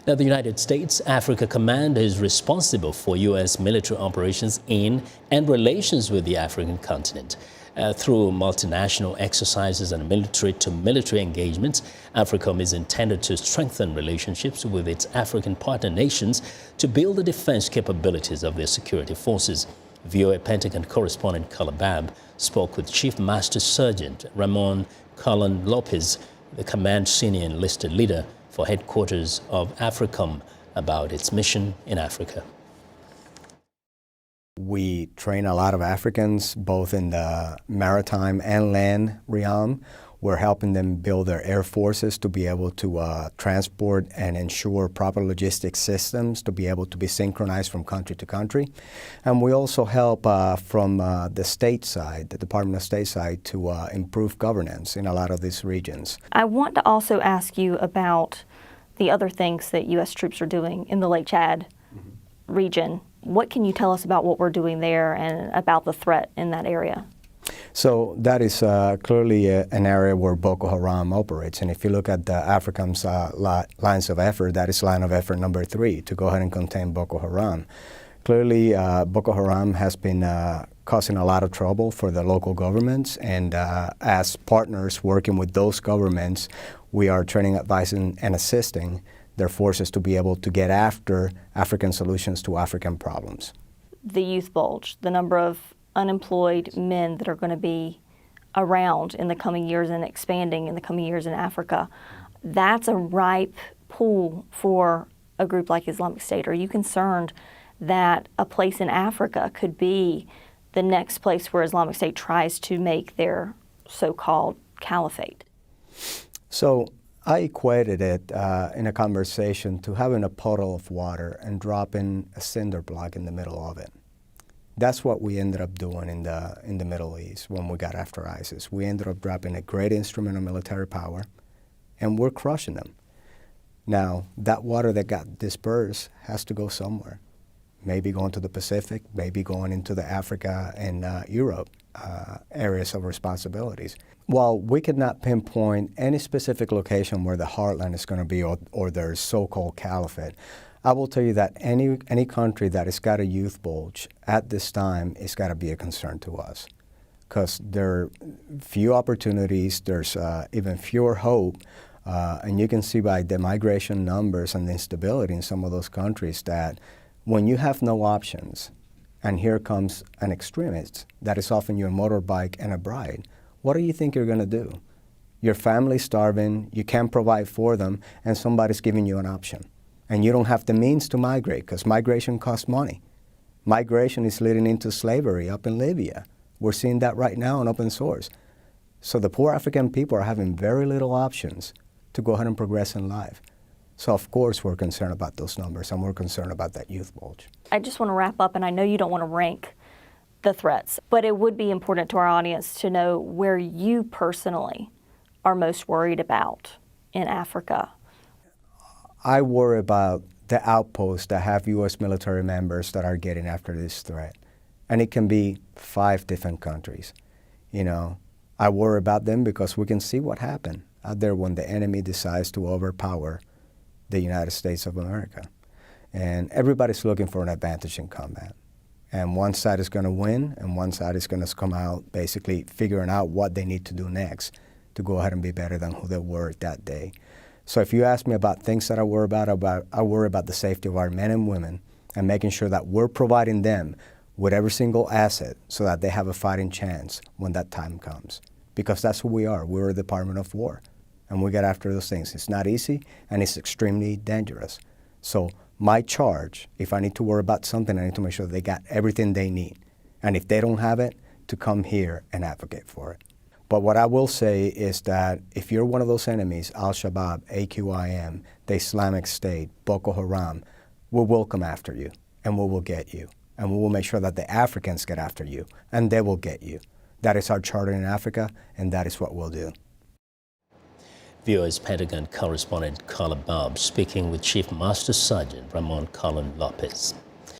Now, the United States Africa Command is responsible for U.S. military operations in and relations with the African continent. Through multinational exercises and military-to-military engagements, AFRICOM is intended to strengthen relationships with its African partner nations to build the defense capabilities of their security forces. VOA Pentagon correspondent Calabab spoke with Chief Master Sergeant Ramon Colin Lopez, the command senior enlisted leader for headquarters of AFRICOM, about its mission in Africa. We train a lot of Africans, both in the maritime and land realm. We're helping them build their air forces to be able to transport and ensure proper logistics systems to be able to be synchronized from country to country. And we also help from the state side, the Department of State side, to improve governance in a lot of these regions. I want to also ask you about the other things that U.S. troops are doing in the Lake Chad region. What can you tell us about what we're doing there and about the threat in that area? So that is clearly an area where Boko Haram operates. And if you look at the AFRICOM's lines of effort, that is line of effort number 3, to go ahead and contain Boko Haram. Clearly, Boko Haram has been causing a lot of trouble for the local governments. And as partners working with those governments, we are training, advising, and assisting their forces to be able to get after African solutions to African problems. The youth bulge, the number of unemployed men that are going to be around in the coming years and expanding in the coming years in Africa, that's a ripe pool for a group like Islamic State. Are you concerned that a place in Africa could be the next place where Islamic State tries to make their so-called caliphate? So I equated it in a conversation to having a puddle of water and dropping a cinder block in the middle of it. That's what we ended up doing in the Middle East when we got after ISIS. We ended up dropping a great instrument of military power, and we're crushing them. Now, that water that got dispersed has to go somewhere. Maybe going to the Pacific, maybe going into the Africa and Europe areas of responsibilities. While we could not pinpoint any specific location where the heartland is going to be or their so-called caliphate, I will tell you that any country that has got a youth bulge at this time has got to be a concern to us, because there are few opportunities, there's even fewer hope, and you can see by the migration numbers and the instability in some of those countries that when you have no options, and here comes an extremist that is offering you a motorbike and a bride, what do you think you're going to do? Your family's starving, you can't provide for them, and somebody's giving you an option. And you don't have the means to migrate, because migration costs money. Migration is leading into slavery up in Libya. We're seeing that right now in open source. So the poor African people are having very little options to go ahead and progress in life. So of course we're concerned about those numbers, and we're concerned about that youth bulge. I just want to wrap up, and I know you don't want to rank the threats, but it would be important to our audience to know where you personally are most worried about in Africa. I worry about the outposts that have U.S. military members that are getting after this threat. And it can be 5 different countries. You know, I worry about them because we can see what happened out there when the enemy decides to overpower the United States of America. And everybody's looking for an advantage in combat. And one side is going to win, and one side is going to come out basically figuring out what they need to do next to go ahead and be better than who they were that day. So if you ask me about things that I worry about the safety of our men and women and making sure that we're providing them with every single asset so that they have a fighting chance when that time comes. Because that's who we are. We're a Department of War, and we get after those things. It's not easy, and it's extremely dangerous. So my charge, if I need to worry about something, I need to make sure they got everything they need. And if they don't have it, to come here and advocate for it. But what I will say is that if you're one of those enemies, Al-Shabaab, AQIM, the Islamic State, Boko Haram, we will come after you, and we will get you. And we will make sure that the Africans get after you, and they will get you. That is our charter in Africa, and that is what we'll do. VOA's Pentagon correspondent Calabab speaking with Chief Master Sergeant Ramon Colin Lopez.